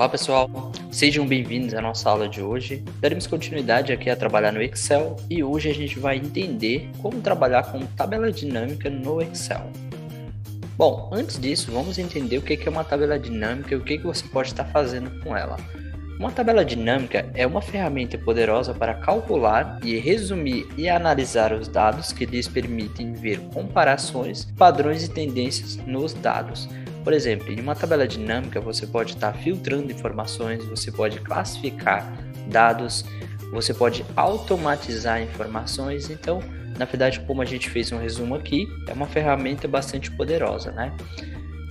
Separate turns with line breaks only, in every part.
Olá pessoal, sejam bem-vindos à nossa aula de hoje. Daremos continuidade aqui a trabalhar no Excel e hoje a gente vai entender como trabalhar com tabela dinâmica no Excel. Bom, antes disso, vamos entender o que é uma tabela dinâmica e o que você pode estar fazendo com ela. Uma tabela dinâmica é uma ferramenta poderosa para calcular e resumir e analisar os dados que lhes permitem ver comparações, padrões e tendências nos dados. Por exemplo, em uma tabela dinâmica você pode estar filtrando informações, você pode classificar dados, você pode automatizar informações. Então, na verdade, como a gente fez um resumo aqui, é uma ferramenta bastante poderosa, né?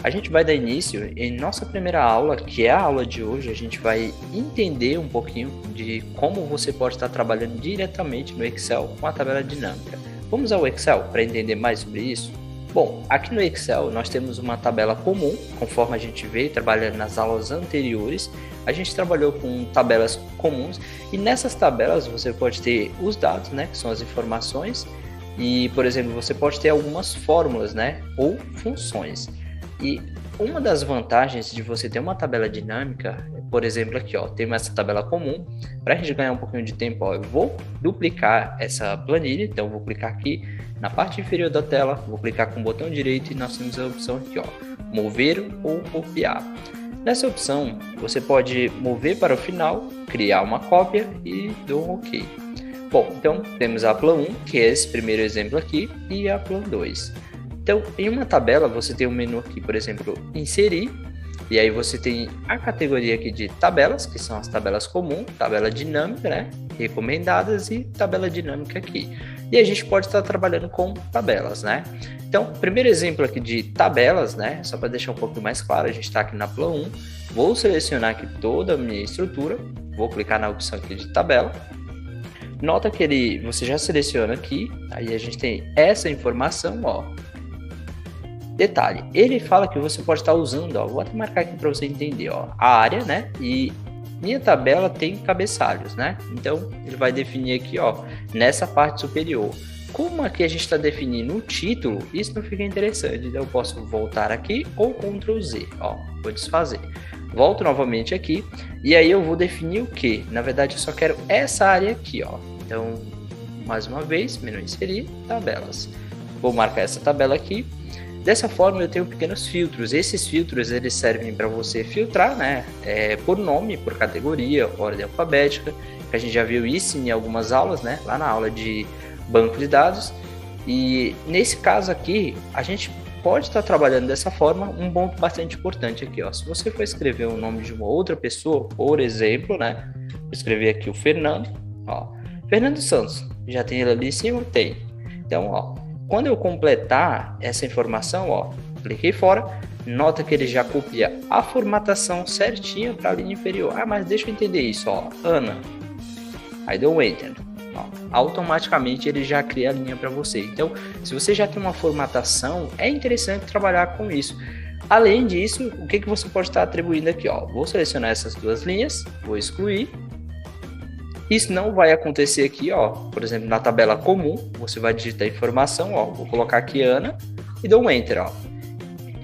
A gente vai dar início em nossa primeira aula, que é a aula de hoje. A gente vai entender um pouquinho de como você pode estar trabalhando diretamente no Excel com a tabela dinâmica. Vamos ao Excel para entender mais sobre isso? Bom, aqui no Excel nós temos uma tabela comum, conforme a gente veio trabalhando nas aulas anteriores. A gente trabalhou com tabelas comuns e nessas tabelas você pode ter os dados, né, que são as informações, e, por exemplo, você pode ter algumas fórmulas, né, ou funções. E uma das vantagens de você ter uma tabela dinâmica, por exemplo, aqui, ó, temos essa tabela comum. Para a gente ganhar um pouquinho de tempo, ó, eu vou duplicar essa planilha, então eu vou clicar aqui na parte inferior da tela, vou clicar com o botão direito e nós temos a opção aqui, ó, mover ou copiar. Nessa opção, você pode mover para o final, criar uma cópia e dou um OK. Bom, então temos a Plan 1, que é esse primeiro exemplo aqui, e a Plan 2. Então, em uma tabela, você tem um menu aqui, por exemplo, inserir, e aí você tem a categoria aqui de tabelas, que são as tabelas comuns, tabela dinâmica, né, recomendadas e tabela dinâmica aqui. E a gente pode estar trabalhando com tabelas, né? Então, primeiro exemplo aqui de tabelas, né, só para deixar um pouco mais claro, a gente está aqui na Plan 1, vou selecionar aqui toda a minha estrutura, vou clicar na opção aqui de tabela. Nota que você já seleciona aqui, aí a gente tem essa informação, ó. Detalhe, ele fala que você pode estar usando, ó, vou até marcar aqui para você entender, ó, a área, né, e minha tabela tem cabeçalhos, né, então ele vai definir aqui, ó, nessa parte superior. Como aqui a gente está definindo o título, isso não fica interessante, então eu posso voltar aqui ou Ctrl Z, ó, vou desfazer. Volto novamente aqui, e aí eu vou definir o que? Na verdade eu só quero essa área aqui, ó, então, mais uma vez, menu inserir, tabelas. Vou marcar essa tabela aqui. Dessa forma eu tenho pequenos filtros. Esses filtros eles servem para você filtrar, né, por nome, por categoria, ordem alfabética, que a gente já viu isso em algumas aulas, né, lá na aula de banco de dados. E nesse caso aqui a gente pode estar trabalhando dessa forma. Um ponto bastante importante aqui, ó, se você for escrever o nome de uma outra pessoa, por exemplo, né, vou escrever aqui o Fernando, ó, Fernando Santos, já tem ele ali em cima? Tem. Então, ó, quando eu completar essa informação, ó, cliquei fora, nota que ele já copia a formatação certinha para a linha inferior. Ah, mas deixa eu entender isso, ó, Ana. Aí deu um Enter. Ó, automaticamente ele já cria a linha para você. Então, se você já tem uma formatação, é interessante trabalhar com isso. Além disso, o que você pode estar atribuindo aqui, ó? Vou selecionar essas duas linhas, vou excluir. Isso não vai acontecer aqui, ó, por exemplo, na tabela comum, você vai digitar a informação, ó, vou colocar aqui Ana e dou um Enter, ó.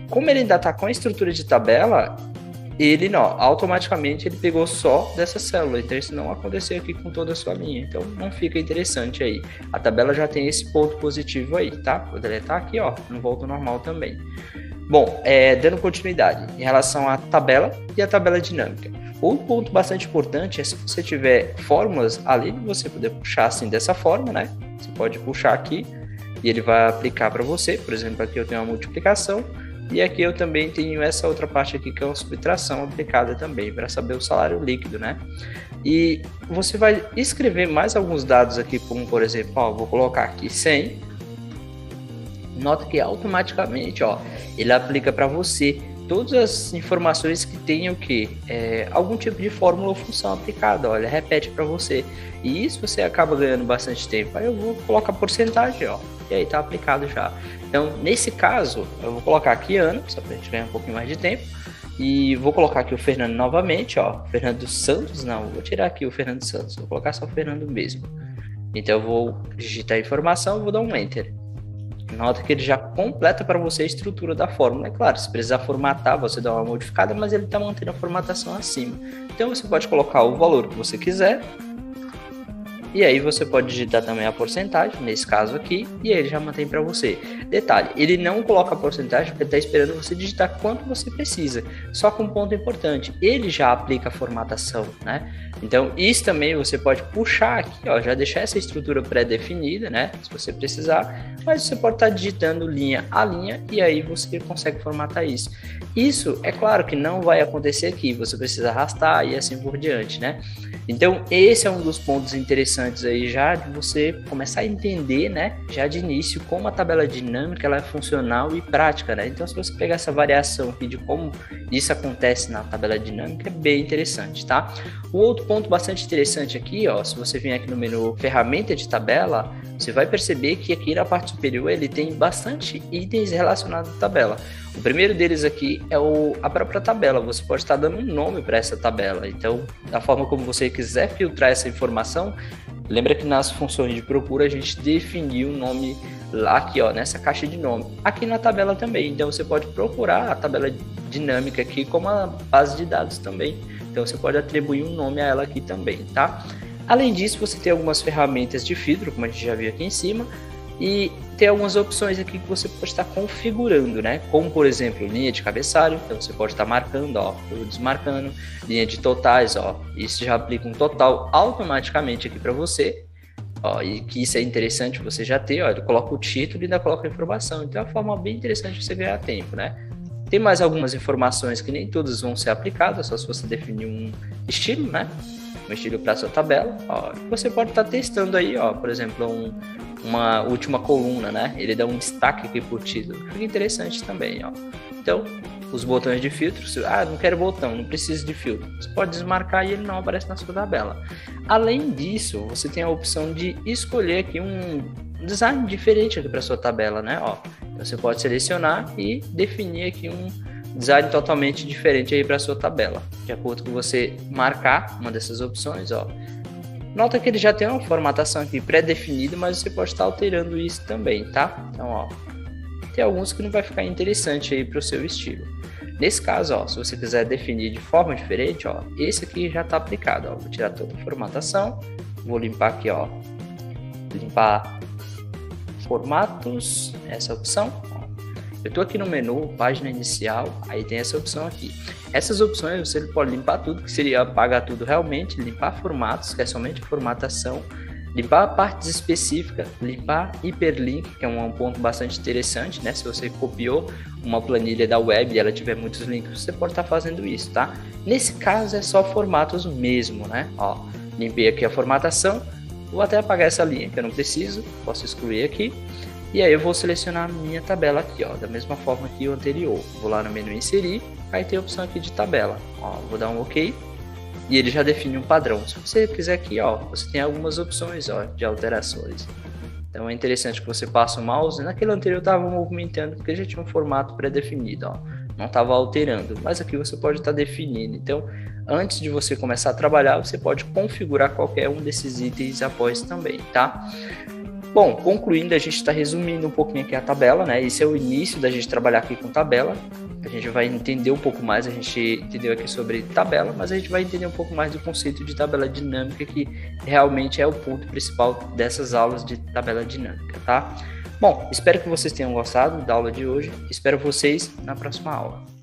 Como ele ainda está com a estrutura de tabela, ele, ó, automaticamente ele pegou só dessa célula, então isso não aconteceu aqui com toda a sua linha, então não fica interessante aí. A tabela já tem esse ponto positivo aí, tá? Vou deletar aqui, ó, não volta ao normal também. Bom, dando continuidade em relação à tabela e à tabela dinâmica. Outro ponto bastante importante é se você tiver fórmulas, além de você poder puxar assim dessa forma, né? Você pode puxar aqui e ele vai aplicar para você. Por exemplo, aqui eu tenho uma multiplicação e aqui eu também tenho essa outra parte aqui que é uma subtração aplicada também para saber o salário líquido, né? E você vai escrever mais alguns dados aqui, como por exemplo, ó, vou colocar aqui 100. Nota que automaticamente, ó, ele aplica para você todas as informações que tenham algum tipo de fórmula ou função aplicada, olha, repete para você. E isso você acaba ganhando bastante tempo. Aí eu vou colocar porcentagem, ó, e aí tá aplicado já. Então, nesse caso, eu vou colocar aqui ano, só para a gente ganhar um pouquinho mais de tempo. E vou colocar aqui o Fernando novamente, ó, Fernando Santos, não, vou tirar aqui o Fernando Santos, vou colocar só o Fernando mesmo. Então eu vou digitar a informação, vou dar um Enter. Nota que ele já completa para você a estrutura da fórmula. É claro, se precisar formatar, você dá uma modificada, mas ele está mantendo a formatação acima. Então você pode colocar o valor que você quiser. E aí você pode digitar também a porcentagem, nesse caso aqui, e aí ele já mantém para você. Detalhe, ele não coloca a porcentagem porque ele está esperando você digitar quanto você precisa. Só que um ponto importante, ele já aplica a formatação, né? Então isso também você pode puxar aqui, ó, já deixar essa estrutura pré-definida, né? Se você precisar, mas você pode estar digitando linha a linha e aí você consegue formatar isso. Isso, é claro que não vai acontecer aqui, você precisa arrastar e assim por diante, né? Então esse é um dos pontos interessantes aí já de você começar a entender, né, já de início como a tabela dinâmica ela é funcional e prática, né? Então se você pegar essa variação aqui de como isso acontece na tabela dinâmica é bem interessante, tá? Um outro ponto bastante interessante aqui, ó, se você vier aqui no menu ferramenta de tabela, você vai perceber que aqui na parte superior ele tem bastante itens relacionados à tabela. O primeiro deles aqui é a própria tabela, você pode estar dando um nome para essa tabela, então da forma como você quiser filtrar essa informação, lembra que nas funções de procura a gente definiu o nome lá aqui, ó, nessa caixa de nome, aqui na tabela também, então você pode procurar a tabela dinâmica aqui como a base de dados também, então você pode atribuir um nome a ela aqui também, tá? Além disso, você tem algumas ferramentas de filtro, como a gente já viu aqui em cima, e tem algumas opções aqui que você pode estar configurando, né? Como, por exemplo, linha de cabeçalho, então você pode estar marcando, ó, ou desmarcando, linha de totais, ó, isso já aplica um total automaticamente aqui para você, ó, e que isso é interessante você já ter, ó, ele coloca o título e ainda coloca a informação, então é uma forma bem interessante de você ganhar tempo, né? Tem mais algumas informações que nem todas vão ser aplicadas, só se você definir um estilo, né? Um estilo para sua tabela, ó, você pode estar testando aí, ó, por exemplo, uma última coluna, né? Ele dá um destaque aqui por título, fica interessante também, ó. Então, os botões de filtro, não quero botão, não preciso de filtro, você pode desmarcar e ele não aparece na sua tabela. Além disso, você tem a opção de escolher aqui um design diferente aqui para sua tabela, né? Ó, então você pode selecionar e definir aqui um design totalmente diferente aí para sua tabela, de acordo com você marcar uma dessas opções, ó. Nota que ele já tem uma formatação aqui pré-definida, mas você pode estar alterando isso também, tá? Então, ó, tem alguns que não vai ficar interessante aí para o seu estilo. Nesse caso, ó, se você quiser definir de forma diferente, ó, esse aqui já está aplicado, ó. Vou tirar toda a formatação, vou limpar aqui, ó, limpar formatos, essa opção. Eu estou aqui no menu, página inicial, aí tem essa opção aqui. Essas opções você pode limpar tudo, que seria apagar tudo realmente, limpar formatos, que é somente formatação, limpar partes específicas, limpar hiperlink, que é um ponto bastante interessante, né? Se você copiou uma planilha da web e ela tiver muitos links, você pode estar fazendo isso, tá? Nesse caso é só formatos mesmo, né? Ó, limpei aqui a formatação, vou até apagar essa linha que eu não preciso, posso excluir aqui. E aí eu vou selecionar a minha tabela aqui, ó, da mesma forma que o anterior. Vou lá no menu inserir, aí tem a opção aqui de tabela. Ó, vou dar um OK e ele já define um padrão. Se você quiser aqui, ó, você tem algumas opções, ó, de alterações. Então é interessante que você passe o mouse. Naquele anterior eu estava movimentando porque já tinha um formato pré-definido, ó, não estava alterando. Mas aqui você pode estar definindo. Então, antes de você começar a trabalhar, você pode configurar qualquer um desses itens após também, tá? Bom, concluindo, a gente está resumindo um pouquinho aqui a tabela, né? Esse é o início da gente trabalhar aqui com tabela. A gente vai entender um pouco mais, a gente entendeu aqui sobre tabela, mas a gente vai entender um pouco mais do conceito de tabela dinâmica, que realmente é o ponto principal dessas aulas de tabela dinâmica, tá? Bom, espero que vocês tenham gostado da aula de hoje. Espero vocês na próxima aula.